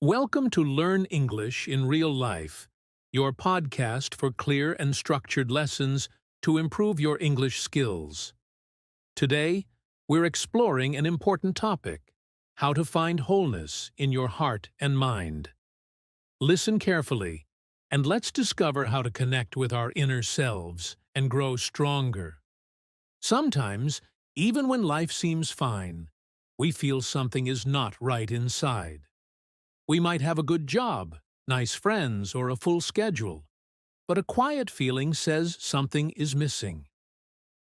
Welcome to Learn English in Real Life, your podcast for clear and structured lessons to improve your English skills. Today, we're exploring an important topic: how to find wholeness in your heart and mind. Listen carefully, and let's discover how to connect with our inner selves and grow stronger. Sometimes, even when life seems fine, we feel something is not right inside. We might have a good job, nice friends, or a full schedule, but a quiet feeling says something is missing.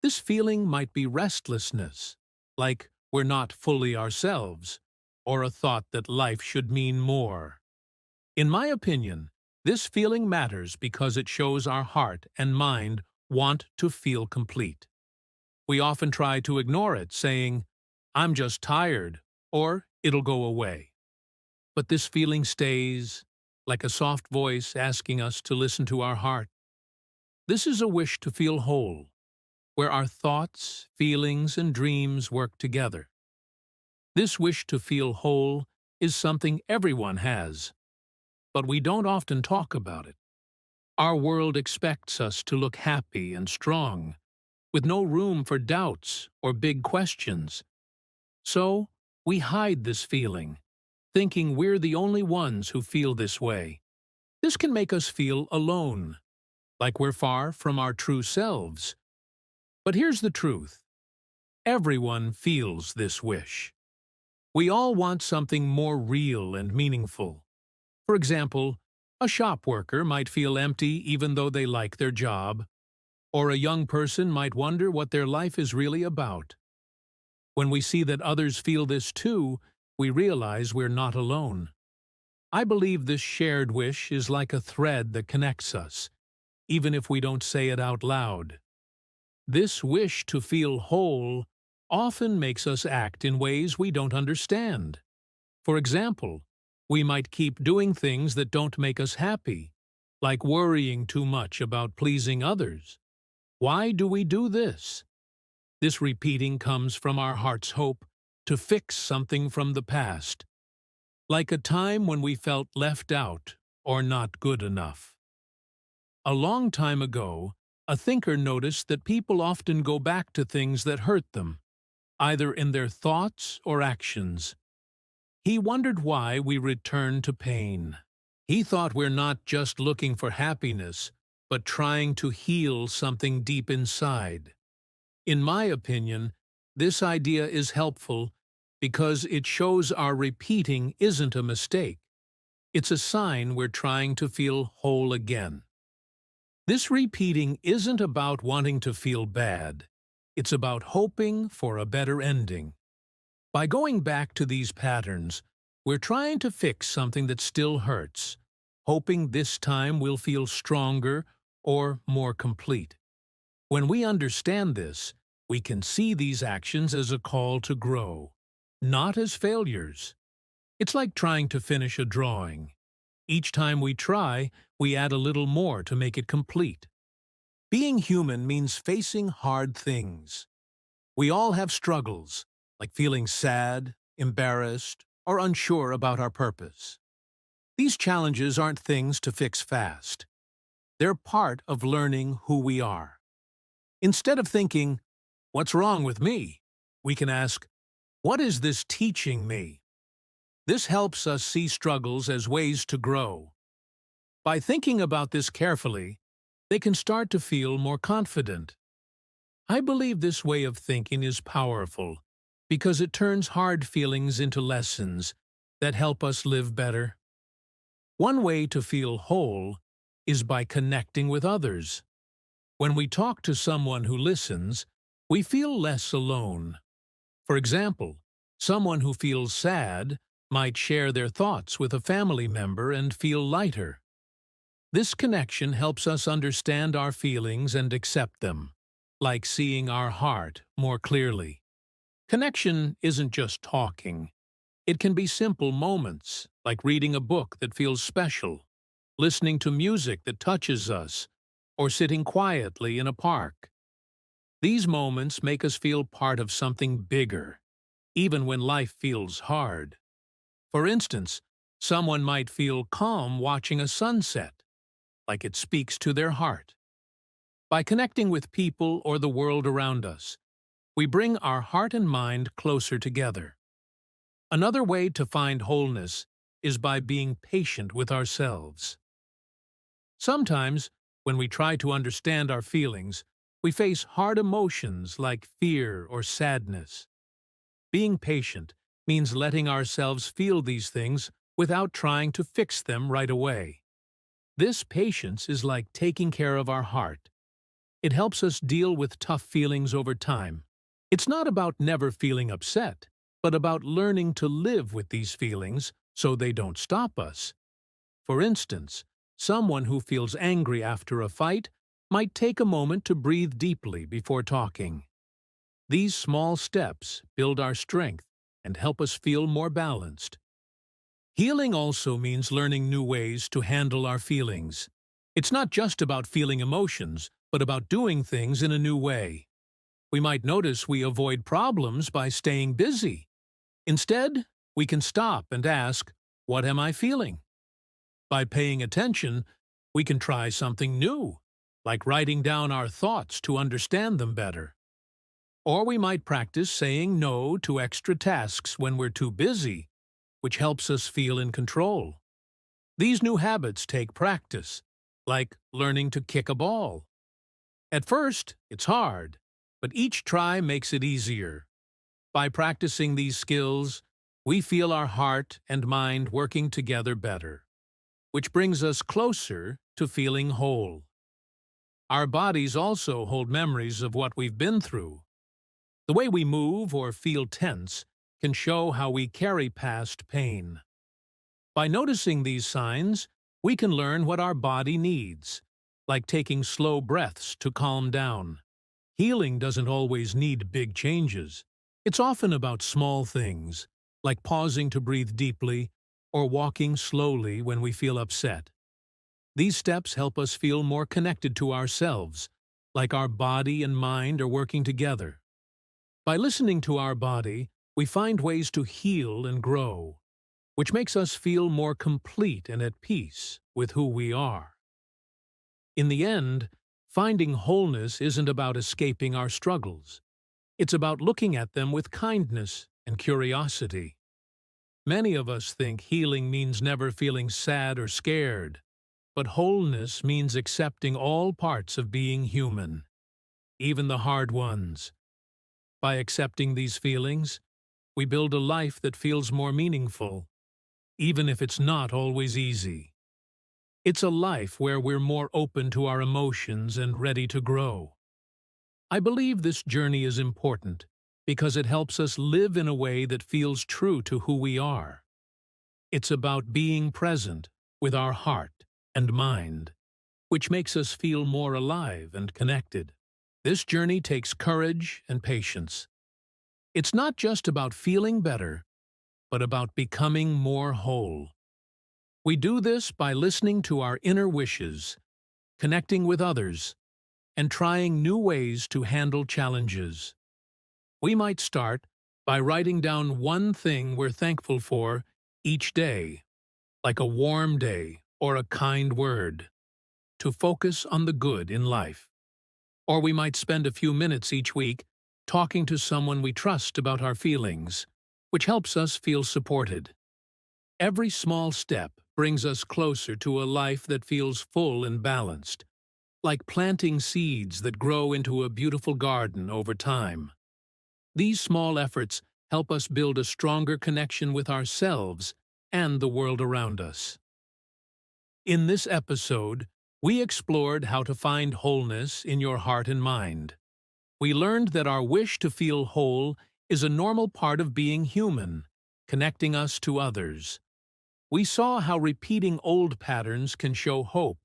This feeling might be restlessness, like we're not fully ourselves, or a thought that life should mean more. In my opinion, this feeling matters because it shows our heart and mind want to feel complete. We often try to ignore it, saying, "I'm just tired," or "it'll go away." But this feeling stays, like a soft voice asking us to listen to our heart. This is a wish to feel whole, where our thoughts, feelings, and dreams work together. This wish to feel whole is something everyone has, but we don't often talk about it. Our world expects us to look happy and strong, with no room for doubts or big questions. So, we hide this feeling, thinking we're the only ones who feel this way. This can make us feel alone, like we're far from our true selves. But here's the truth: everyone feels this wish. We all want something more real and meaningful. For example, a shop worker might feel empty even though they like their job, or a young person might wonder what their life is really about. When we see that others feel this too, we realize we're not alone. I believe this shared wish is like a thread that connects us, even if we don't say it out loud. This wish to feel whole often makes us act in ways we don't understand. For example, we might keep doing things that don't make us happy, like worrying too much about pleasing others. Why do we do this? This repeating comes from our heart's hope to fix something from the past, like a time when we felt left out or not good enough. A long time ago, a thinker noticed that people often go back to things that hurt them, either in their thoughts or actions. He wondered why we return to pain. He thought we're not just looking for happiness, but trying to heal something deep inside. In my opinion, this idea is helpful because it shows our repeating isn't a mistake. It's a sign we're trying to feel whole again. This repeating isn't about wanting to feel bad. It's about hoping for a better ending. By going back to these patterns, we're trying to fix something that still hurts, hoping this time we'll feel stronger or more complete. When we understand this, we can see these actions as a call to grow, not as failures. It's like trying to finish a drawing. Each time we try, we add a little more to make it complete. Being human means facing hard things. We all have struggles, like feeling sad, embarrassed, or unsure about our purpose. These challenges aren't things to fix fast. They're part of learning who we are. Instead of thinking, "What's wrong with me?" we can ask, "What is this teaching me?" This helps us see struggles as ways to grow. By thinking about this carefully, they can start to feel more confident. I believe this way of thinking is powerful because it turns hard feelings into lessons that help us live better. One way to feel whole is by connecting with others. When we talk to someone who listens, we feel less alone. For example, someone who feels sad might share their thoughts with a family member and feel lighter. This connection helps us understand our feelings and accept them, like seeing our heart more clearly. Connection isn't just talking. It can be simple moments, like reading a book that feels special, listening to music that touches us, or sitting quietly in a park. These moments make us feel part of something bigger, even when life feels hard. For instance, Someone might feel calm watching a sunset, like it speaks to their heart. By connecting with people or the world around us, we bring our heart and mind closer together. Another way to find wholeness is by being patient with ourselves. Sometimes, when we try to understand our feelings, we face hard emotions like fear or sadness. Being patient means letting ourselves feel these things without trying to fix them right away. This patience is like taking care of our heart. It helps us deal with tough feelings over time. It's not about never feeling upset, but about learning to live with these feelings so they don't stop us. For instance, someone who feels angry after a fight might take a moment to breathe deeply before talking. These small steps build our strength and help us feel more balanced. Healing also means learning new ways to handle our feelings. It's not just about feeling emotions, but about doing things in a new way. We might notice we avoid problems by staying busy. Instead, we can stop and ask, "What am I feeling?" By paying attention, we can try something new, like writing down our thoughts to understand them better. Or we might practice saying no to extra tasks when we're too busy, which helps us feel in control. These new habits take practice, like learning to kick a ball. At first, it's hard, but each try makes it easier. By practicing these skills, we feel our heart and mind working together better, which brings us closer to feeling whole. Our bodies also hold memories of what we've been through. The way we move or feel tense can show how we carry past pain. By noticing these signs, we can learn what our body needs, like taking slow breaths to calm down. Healing doesn't always need big changes. It's often about small things, like pausing to breathe deeply or walking slowly when we feel upset. These steps help us feel more connected to ourselves, like our body and mind are working together. By listening to our body, we find ways to heal and grow, which makes us feel more complete and at peace with who we are. In the end, finding wholeness isn't about escaping our struggles. It's about looking at them with kindness and curiosity. Many of us think healing means never feeling sad or scared, but wholeness means accepting all parts of being human, even the hard ones. By accepting these feelings, we build a life that feels more meaningful, even if it's not always easy. It's a life where we're more open to our emotions and ready to grow. I believe this journey is important because it helps us live in a way that feels true to who we are. It's about being present with our heart and mind, which makes us feel more alive and connected. This journey takes courage and patience. It's not just about feeling better, but about becoming more whole. We do this by listening to our inner wishes, connecting with others, and trying new ways to handle challenges. We might start by writing down one thing we're thankful for each day, like a warm day or a kind word, to focus on the good in life. Or we might spend a few minutes each week talking to someone we trust about our feelings, which helps us feel supported. Every small step brings us closer to a life that feels full and balanced, like planting seeds that grow into a beautiful garden over time. These small efforts help us build a stronger connection with ourselves and the world around us. In this episode, we explored how to find wholeness in your heart and mind. We learned that our wish to feel whole is a normal part of being human, connecting us to others. We saw how repeating old patterns can show hope,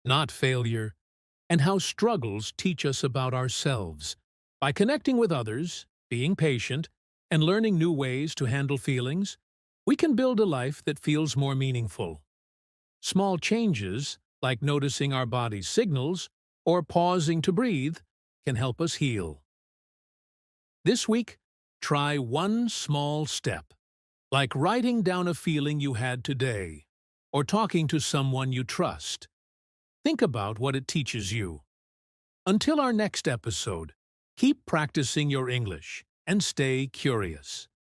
not failure, and how struggles teach us about ourselves. By connecting with others, being patient, and learning new ways to handle feelings, we can build a life that feels more meaningful. Small changes, like noticing our body's signals or pausing to breathe, can help us heal. This week, try one small step. like writing down a feeling you had today, or talking to someone you trust. Think about what it teaches you. Until our next episode, keep practicing your English and stay curious.